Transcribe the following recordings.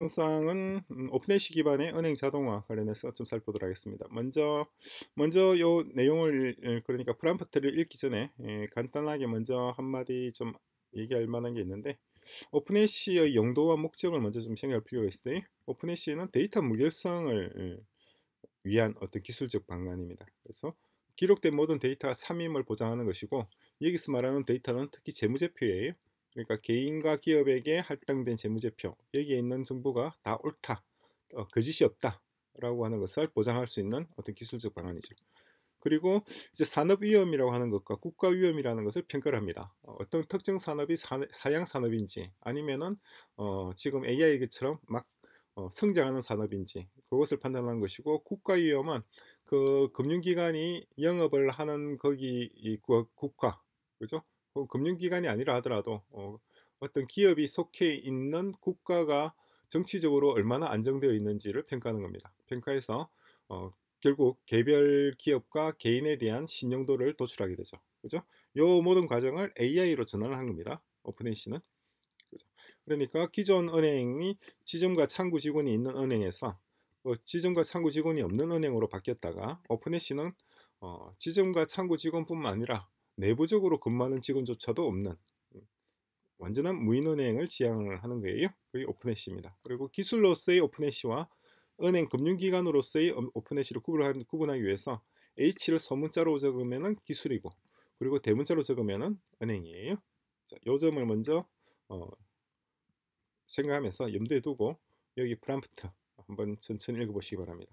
영상은 오픈ऐ시 기반의 은행 자동화 관련해서 좀 살펴보도록 하겠습니다. 먼저 요 내용을 그러니까 프롬프트를 읽기 전에 간단하게 먼저 한마디 좀 얘기할 만한 게 있는데, 오픈애쉬의 용도와 목적을 먼저 좀 생각할 필요가 있어요. 오픈애쉬는 데이터 무결성을 위한 어떤 기술적 방안입니다. 그래서 기록된 모든 데이터가 참임을 보장하는 것이고, 여기서 말하는 데이터는 특히 재무제표예요. 그러니까 개인과 기업에게 할당된 재무제표, 여기에 있는 정보가 다 옳다, 거짓이 없다 라고 하는 것을 보장할 수 있는 어떤 기술적 방안이죠. 그리고 이제 산업 위험이라고 하는 것과 국가 위험이라는 것을 평가를 합니다. 어떤 특정 산업이 사양 산업인지, 아니면은 지금 AI처럼 막 성장하는 산업인지, 그것을 판단하는 것이고, 국가 위험은 그 금융기관이 영업을 하는 거기 국가, 그죠? 금융기관이 아니라 하더라도 어떤 기업이 속해 있는 국가가 정치적으로 얼마나 안정되어 있는지를 평가하는 겁니다. 평가해서 결국 개별 기업과 개인에 대한 신용도를 도출하게 되죠. 그죠? 요 모든 과정을 AI로 전환을 한 겁니다. 오픈애시는. 그죠? 그러니까 기존 은행이 지점과 창구 직원이 있는 은행에서 지점과 창구 직원이 없는 은행으로 바뀌었다가, 오픈애시는 지점과 창구 직원뿐만 아니라 내부적으로 근무하는 직원조차도 없는 완전한 무인은행을 지향을 하는 거예요. 그게 오픈애시입니다. 그리고 기술로서의 오픈애시와 은행 금융기관으로서의 오픈애시를 구분하기 위해서 H를 소문자로 적으면 기술이고, 그리고 대문자로 적으면 은행이에요. 자, 요 점을 먼저 생각하면서 염두에 두고 여기 프롬프트 한번 천천히 읽어보시기 바랍니다.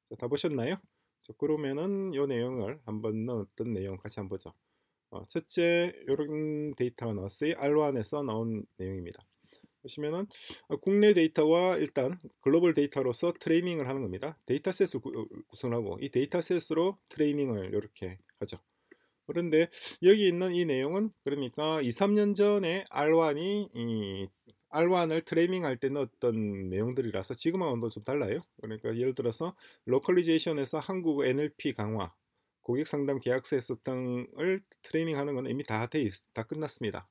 자, 다 보셨나요? 자, 그러면은 이 내용을 한번 넣었던 내용 같이 한번 보죠. 첫째, 이런 데이터가 나왔어요. R1에서 나온 내용입니다. 보시면은 국내 데이터와 일단 글로벌 데이터로서 트레이닝을 하는 겁니다. 데이터셋을 구성하고 이 데이터셋으로 트레이닝을 이렇게 하죠. 그런데 여기 있는 이 내용은 그러니까 2, 3년 전에 R1을 트레이닝할 때 넣었던 내용들이라서 지금하고는 좀 달라요. 그러니까 예를 들어서 로컬리제이션에서 한국 NLP 강화, 고객 상담 계약서 등을 트레이닝하는 건 이미 다 끝났습니다.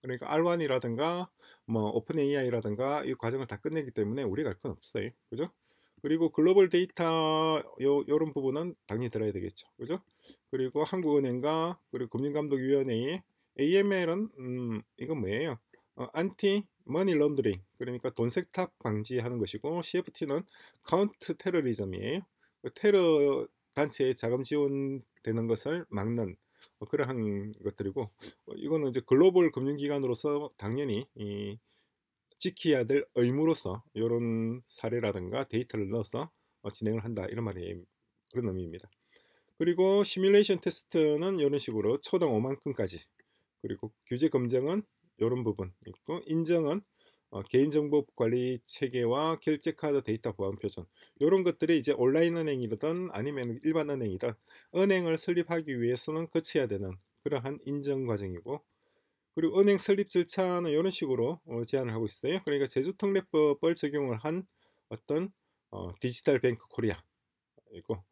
그러니까 R1이라든가 뭐 오픈 AI라든가 이 과정을 다 끝내기 때문에 우리가 할 건 없어요. 그죠? 그리고 글로벌 데이터 요런 부분은 당연히 들어야 되겠죠. 그죠? 그리고 한국은행과 그리고 금융감독위원회의 AML은 이건 뭐예요? 안티 머니 런더링, 그러니까 돈 세탁 방지하는 것이고, CFT는 카운트 테러리즘이에요. 테러 단체에 자금 지원되는 것을 막는 그러한 것들이고, 이거는 이제 글로벌 금융기관으로서 당연히 지켜야 될 의무로서 이런 사례라든가 데이터를 넣어서 진행을 한다, 이런 말이 그런 의미입니다. 그리고 시뮬레이션 테스트는 이런 식으로 초당 5만 건까지, 그리고 규제 검증은 이런 부분 있고, 인정은 개인정보 관리 체계와 결제 카드 데이터 보안 표준, 이런 것들이 이제 온라인 은행이든 아니면 일반 은행이든 은행을 설립하기 위해서는 거쳐야 되는 그러한 인정 과정이고, 그리고 은행 설립 절차는 이런 식으로 제안을 하고 있어요. 그러니까 제주특례법을 적용을 한 어떤 디지털 뱅크 코리아이고,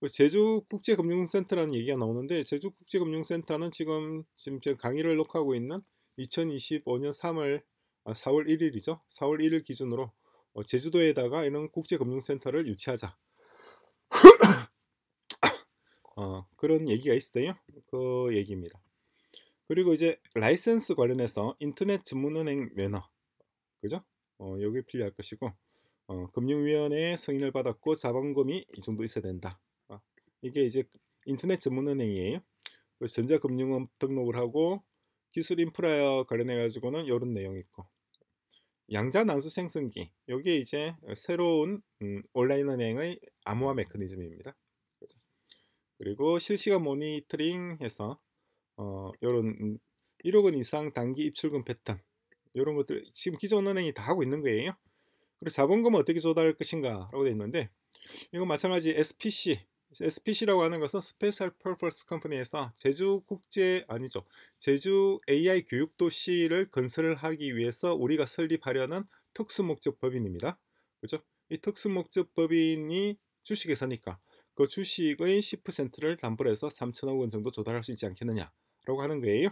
제주국제금융센터라는 얘기가 나오는데, 제주국제금융센터는 지금 제 강의를 녹화하고 있는 2025년 4월 1일이죠. 4월 1일 기준으로 제주도에다가 이런 국제금융센터를 유치하자, 그런 얘기가 있어요. 그 얘기입니다. 그리고 이제 라이센스 관련해서 인터넷 전문은행 매너, 그죠? 여기 필요할 것이고, 금융위원회의 승인을 받았고 자본금이 이 정도 있어야 된다. 이게 이제 인터넷 전문은행이에요. 전자금융업 등록을 하고, 기술 인프라 관련해 가지고는 이런 내용이 있고, 양자 난수 생성기, 여기에 이제 새로운 온라인 은행의 암호화 메커니즘입니다. 그죠? 그리고 실시간 모니터링해서 이런 1억 원 이상 단기 입출금 패턴, 이런 것들 지금 기존 은행이 다 하고 있는 거예요. 그리고 자본금은 어떻게 조달할 것인가 라고 되어 있는데, 이건 마찬가지 SPC라고 하는 것은 스페셜 퍼포스 컴퍼니에서 제주 AI 교육 도시를 건설을 하기 위해서 우리가 설립하려는 특수 목적 법인입니다. 그죠? 이 특수 목적 법인이 주식회사니까 그 주식의 10%를 담보로 해서 3천억 원 정도 조달할 수 있지 않겠느냐 라고 하는 거예요.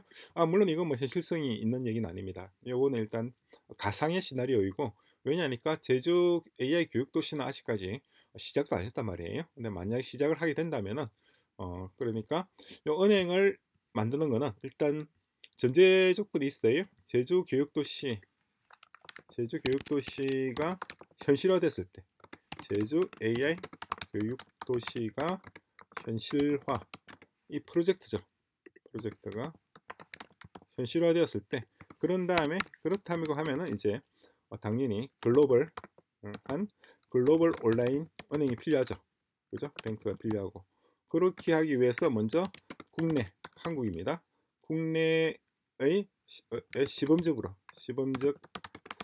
물론 이건 뭐 현실성이 있는 얘기는 아닙니다. 요거는 일단 가상의 시나리오이고, 왜냐하니까 제주 AI 교육도시는 아직까지 시작도 안 했단 말이에요. 근데 만약에 시작을 하게 된다면은 그러니까 요 은행을 만드는 거는 일단 전제 조건이 있어요. 제주 교육도시가 현실화됐을 때, 제주 AI 교육도시가 현실화, 이 프로젝트가 현실화되었을 때, 그런 다음에 그렇다고 하면은 이제 당연히 한 글로벌 온라인 은행이 필요하죠. 그죠? 뱅크가 필요하고, 그렇게 하기 위해서 먼저 국내, 한국입니다. 국내의 시범적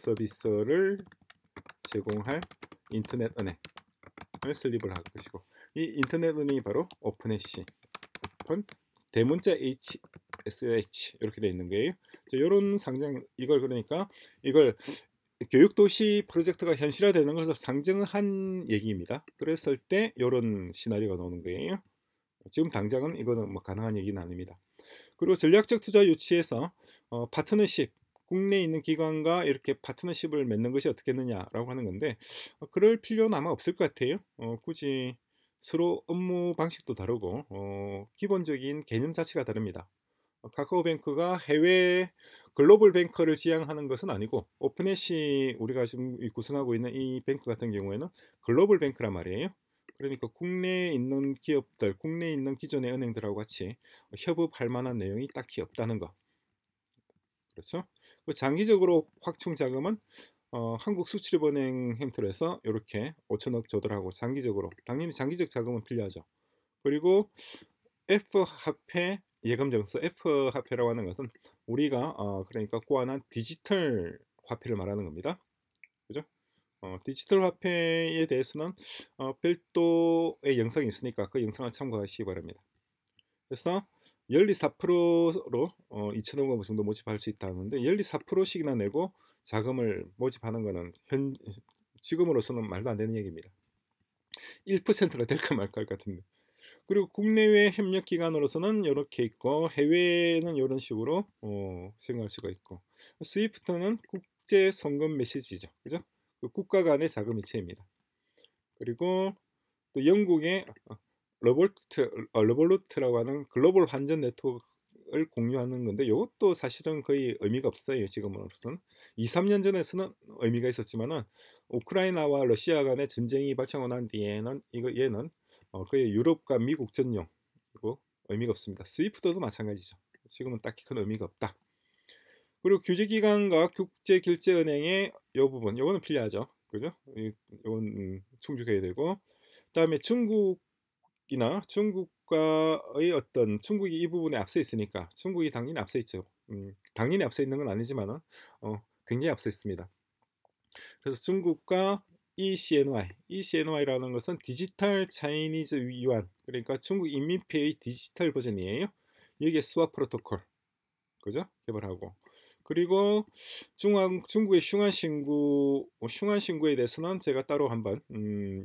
서비스를 제공할 인터넷 은행을 설립을 할 것이고, 이 인터넷 은행이 바로 오픈해시, 대문자 HSH 이렇게 되어 있는 거예요. 이런 상장, 이걸 교육도시 프로젝트가 현실화되는 것을 상정한 얘기입니다. 그랬을 때 이런 시나리오가 나오는 거예요. 지금 당장은 이거는 뭐 가능한 얘기는 아닙니다. 그리고 전략적 투자 유치에서 파트너십, 국내에 있는 기관과 이렇게 파트너십을 맺는 것이 어떻겠느냐라고 하는 건데, 그럴 필요는 아마 없을 것 같아요. 굳이 서로 업무 방식도 다르고 기본적인 개념 자체가 다릅니다. 카카오뱅크가 해외 글로벌 뱅커를 지향하는 것은 아니고, 오픈햇이 우리가 지금 구성하고 있는 이 뱅크 같은 경우에는 글로벌 뱅크란 말이에요. 그러니까 국내에 있는 기업들, 국내에 있는 기존의 은행들하고 같이 협업할 만한 내용이 딱히 없다는 거. 그렇죠? 장기적으로 확충 자금은 한국수출입은행 형태로 해서 이렇게 5천억 조달하고, 장기적으로 당연히 장기적 자금은 필요하죠. 그리고 F화폐 예금정서, F화폐라고 하는 것은 우리가 그러니까 고안한 디지털 화폐를 말하는 겁니다. 그죠? 디지털 화폐에 대해서는 별도의 영상이 있으니까 그 영상을 참고하시기 바랍니다. 그래서 연리 4%로 2천억 원 정도 모집할 수 있다는데, 연리 4%씩이나 내고 자금을 모집하는 것은 지금으로서는 말도 안 되는 얘기입니다. 1%가 될까 말까 할 것 같은데. 그리고 국내외 협력 기관으로서는 이렇게 있고, 해외는 이런 식으로 생각할 수가 있고, 스위프트는 국제 송금 메시지죠. 그죠? 그 국가 간의 자금 이체입니다. 그리고 또 영국의 러볼루트라고 하는 글로벌 환전 네트워크를 공유하는 건데, 이것도 사실은 거의 의미가 없어요. 지금으로서는 2, 3년 전에서는 의미가 있었지만은, 우크라이나와 러시아 간의 전쟁이 발생하고 난 뒤에는 얘는 거의 유럽과 미국 전용이고 의미가 없습니다. 스위프트도 마찬가지죠. 지금은 딱히 큰 의미가 없다. 그리고 규제기관과 국제결제은행의 이 부분, 이거는 필요하죠. 그죠? 이건 충족해야 되고, 그다음에 중국과의 중국이 이 부분에 앞서 있으니까, 중국이 당연히 앞서 있죠. 당연히 앞서 있는 건 아니지만은 굉장히 앞서 있습니다. 그래서 중국과 ECNY라는 것은 디지털 차이니즈 유안, 그러니까 중국 인민폐의 디지털 버전이에요. 여기에 스왑 프로토콜, 그죠? 개발하고, 그리고 중국의 슝안신구에 대해서는 제가 따로 한번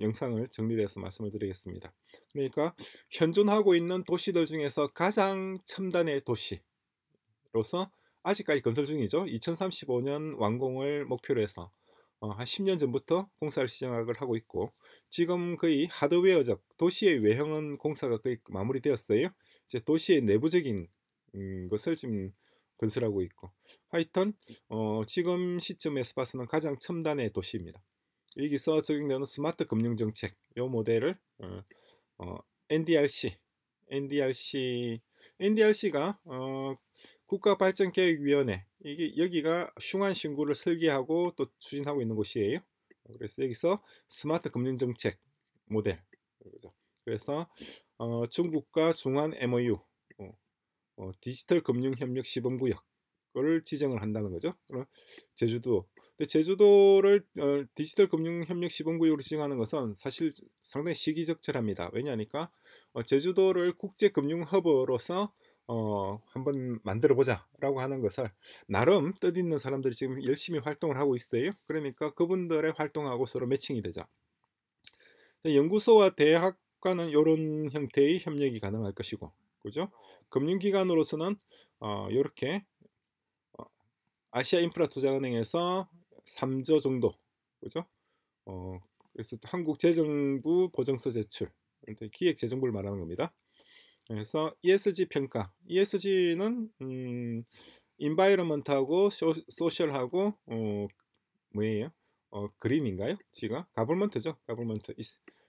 영상을 정리해서 말씀을 드리겠습니다. 그러니까 현존하고 있는 도시들 중에서 가장 첨단의 도시로서 아직까지 건설 중이죠. 2035년 완공을 목표로 해서 한 10년 전부터 공사를 시작을 하고 있고, 지금 거의 하드웨어적 도시의 외형은 공사가 거의 마무리되었어요. 이제 도시의 내부적인 것을 지금 건설하고 있고, 하여튼 지금 시점에서 봐서는 가장 첨단의 도시입니다. 여기서 적용되는 스마트 금융 정책, 이 모델을 NDRC가 국가발전계획위원회, 여기가 슝안신구를 설계하고 또 추진하고 있는 곳이에요. 그래서 여기서 스마트 금융정책 모델, 그래서 중국과 중한 MOU, 디지털 금융협력 시범구역을 지정을 한다는 거죠. 제주도를 디지털 금융협력 시범구역으로 지정하는 것은 사실 상당히 시기적절합니다. 왜냐하니까 제주도를 국제금융허브로서 한번 만들어 보자 라고 하는 것을 나름 뜻있는 사람들이 지금 열심히 활동을 하고 있어요. 그러니까 그분들의 활동하고 서로 매칭이 되죠. 연구소와 대학과는 이런 형태의 협력이 가능할 것이고, 그죠? 금융기관으로서는 이렇게 아시아인프라투자은행에서 3조 정도, 그죠? 그래서 한국재정부 보증서 제출, 기획재정부를 말하는 겁니다. 그래서 ESG 평가, ESG는 인바이러먼트하고 소셜하고 뭐예요? 그린인가요? 지가 가버먼트죠. 가버먼트.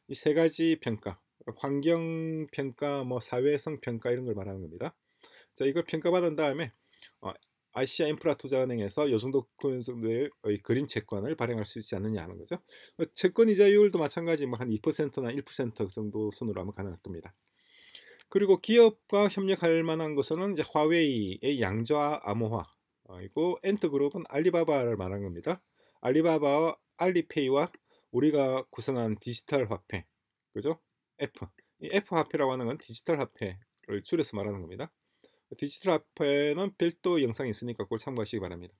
이 세 가지 평가, 환경 평가, 뭐 사회성 평가 이런 걸 말하는 겁니다. 자, 이걸 평가받은 다음에 아시아 인프라 투자은행에서 요 정도 정도의 그린 채권을 발행할 수 있지 않느냐 하는 거죠. 채권 이자율도 마찬가지 뭐 한 2%나 1% 정도 선으로 하면 가능할 겁니다. 그리고 기업과 협력할 만한 것은 이제 화웨이의 양좌 암호화, 그리고 엔터그룹은 알리바바를 말하는 겁니다. 알리바바와 알리페이와 우리가 구성한 디지털 화폐, 그죠? F. 이 F 화폐라고 하는 건 디지털 화폐를 줄여서 말하는 겁니다. 디지털 화폐는 별도 영상이 있으니까 그걸 참고하시기 바랍니다.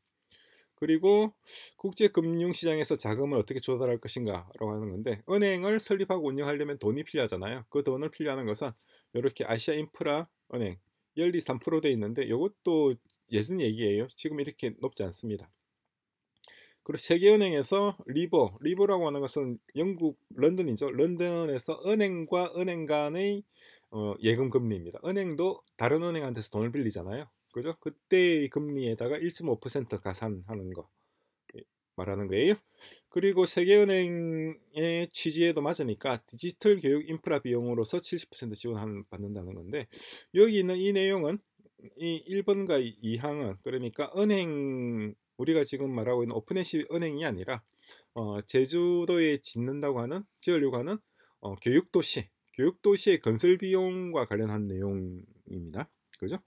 그리고 국제금융시장에서 자금을 어떻게 조달할 것인가 라고 하는 건데, 은행을 설립하고 운영하려면 돈이 필요하잖아요. 그 돈을 필요하는 것은 이렇게 아시아 인프라 은행 연리 3% 돼 있는데, 이것도 예전 얘기예요. 지금 이렇게 높지 않습니다. 그리고 세계은행에서 리버라고 하는 것은 영국 런던이죠. 런던에서 은행과 은행 간의 예금 금리입니다. 은행도 다른 은행한테서 돈을 빌리잖아요. 그죠? 그때의 금리에다가 1.5% 가산하는 거 말하는 거예요. 그리고 세계은행의 취지에도 맞으니까 디지털 교육 인프라 비용으로서 70% 지원받는다는 건데, 여기 있는 이 내용은 이 1번과 2항은 그러니까 은행, 우리가 지금 말하고 있는 오픈앤시 은행이 아니라 제주도에 지으려고 하는 교육도시의 건설 비용과 관련한 내용입니다. 그죠?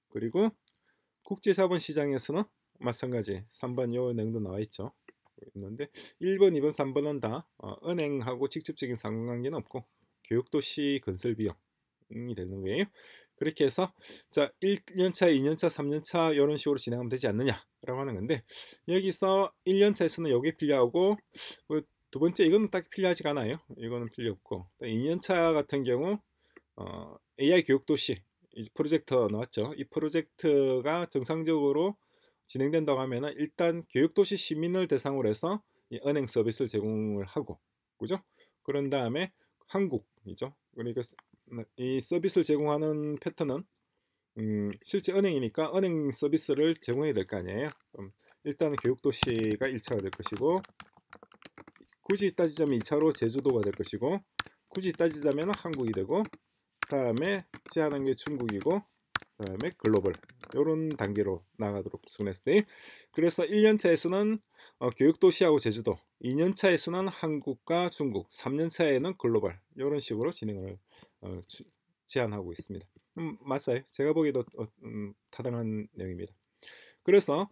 그리고 국제자본시장에서는 마찬가지 3번 요 내용도 나와 있죠. 있는데 1번, 2번, 3번은 다 은행하고 직접적인 상관관계는 없고 교육도시 건설 비용이 되는 거예요. 그렇게 해서 자 1년차, 2년차, 3년차 이런 식으로 진행하면 되지 않느냐라고 하는 건데, 여기서 1년차에서는 이게 필요하고 두 번째 이거는 딱 필요하지가 않아요. 이거는 필요 없고, 2년차 같은 경우 AI 교육도시 이 프로젝트 나왔죠. 이 프로젝트가 정상적으로 진행된다고 하면은 일단 교육도시 시민을 대상으로 해서 이 은행 서비스를 제공을 하고, 그죠? 그런 다음에 한국이죠. 그러니까 이 서비스를 제공하는 패턴은 실제 은행이니까 은행 서비스를 제공해야 될 거 아니에요. 그럼 일단은 교육도시가 1차가 될 것이고, 굳이 따지자면 2차로 제주도가 될 것이고, 굳이 따지자면 한국이 되고, 다음에 제하는 게 중국이고, 다음에 글로벌, 이런 단계로 나가도록 구성했어요. 그래서 1년차에서는 교육도시하고 제주도, 2년차에서는 한국과 중국, 3년차에는 글로벌, 이런 식으로 진행을 제안하고 있습니다. 맞아요. 제가 보기에도 타당한 내용입니다. 그래서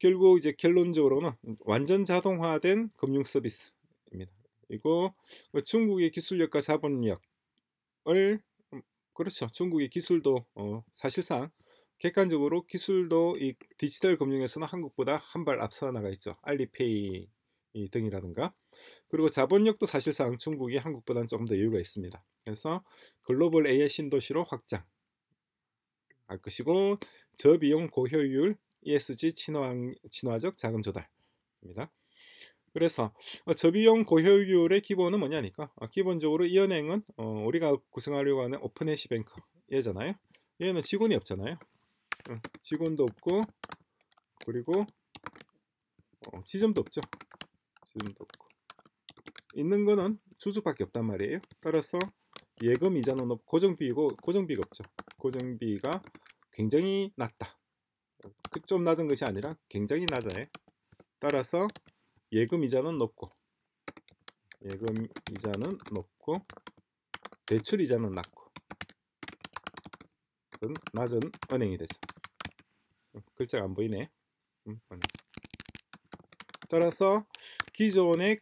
결국 이제 결론적으로는 완전 자동화된 금융 서비스입니다. 이거 중국의 기술력과 자본력을 그렇죠. 중국의 기술도 사실상 객관적으로 기술도 이 디지털 금융에서는 한국보다 한 발 앞서 나가 있죠. 알리페이 등이라든가. 그리고 자본력도 사실상 중국이 한국보다는 조금 더 여유가 있습니다. 그래서 글로벌 AI 신도시로 확장할 것이고, 저비용 고효율 ESG 친화적 자금 조달입니다. 그래서 저비용 고효율의 기본은 뭐냐니까, 기본적으로 이 은행은 우리가 구성하려고 하는 오픈해시 뱅크 얘잖아요. 얘는 직원이 없잖아요. 직원도 없고, 그리고 지점도 없죠. 지점도 없고, 있는 거는 주주밖에 없단 말이에요. 따라서 예금 이자는 없고, 고정비가 없죠. 고정비가 굉장히 낮다. 좀 낮은 것이 아니라 굉장히 낮아요. 따라서 예금 이자는 높고, 대출 이자는 낮은 은행이 되죠. 글자가 안 보이네. 따라서 기존의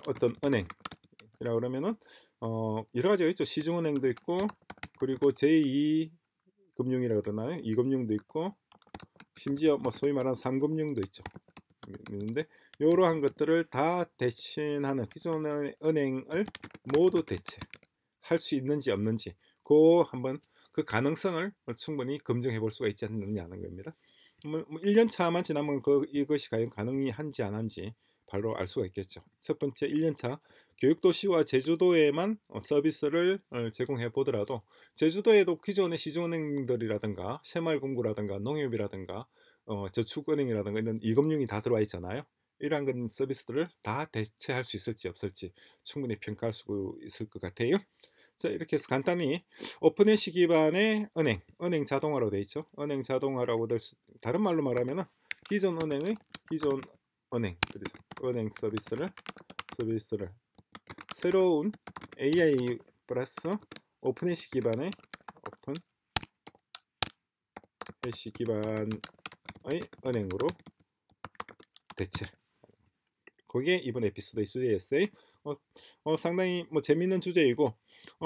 어떤 은행이라 그러면은 여러 가지가 있죠. 시중은행도 있고, 그리고 제2 금융이라 그러나요? 2금융도 있고, 심지어 뭐 소위 말하는 3금융도 있죠. 있는데 이러한 것들을 다 대신하는 기존의 은행을 모두 대체할 수 있는지 없는지, 한번 그 가능성을 충분히 검증해 볼 수가 있지 않느냐는 겁니다. 1년 차만 지나면 이것이 과연 가능한지 안 한지 바로 알 수가 있겠죠. 첫 번째 1년 차 교육도시와 제주도에만 서비스를 제공해 보더라도 제주도에도 기존의 시중은행들이라든가 새마을금고라든가 농협이라든가 저축은행이라든가 이런 이금융이 다 들어와 있잖아요. 이러한 서비스들을 다 대체할 수 있을지 없을지 충분히 평가할 수 있을 것 같아요. 자, 이렇게 해서 간단히 오픈해시 기반의 은행 자동화로 되어 있죠. 은행 자동화라고 다른 말로 말하면은 기존 은행, 그렇죠. 은행 서비스를 새로운 AI 플러스 오픈해시 기반의 은행으로 대체. 그게 이번 에피소드의 주제였어요. 상당히 재밌는 주제이고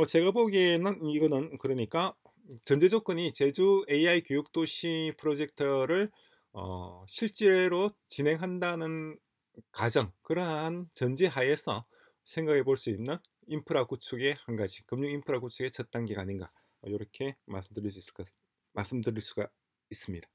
제가 보기에는 이거는 그러니까 전제 조건이 제주 AI 교육도시 프로젝트를 실제로 진행한다는 그러한 전제하에서 생각해 볼 수 있는 인프라 구축의 한 가지, 금융 인프라 구축의 첫 단계가 아닌가 이렇게 말씀드릴 수가 있습니다.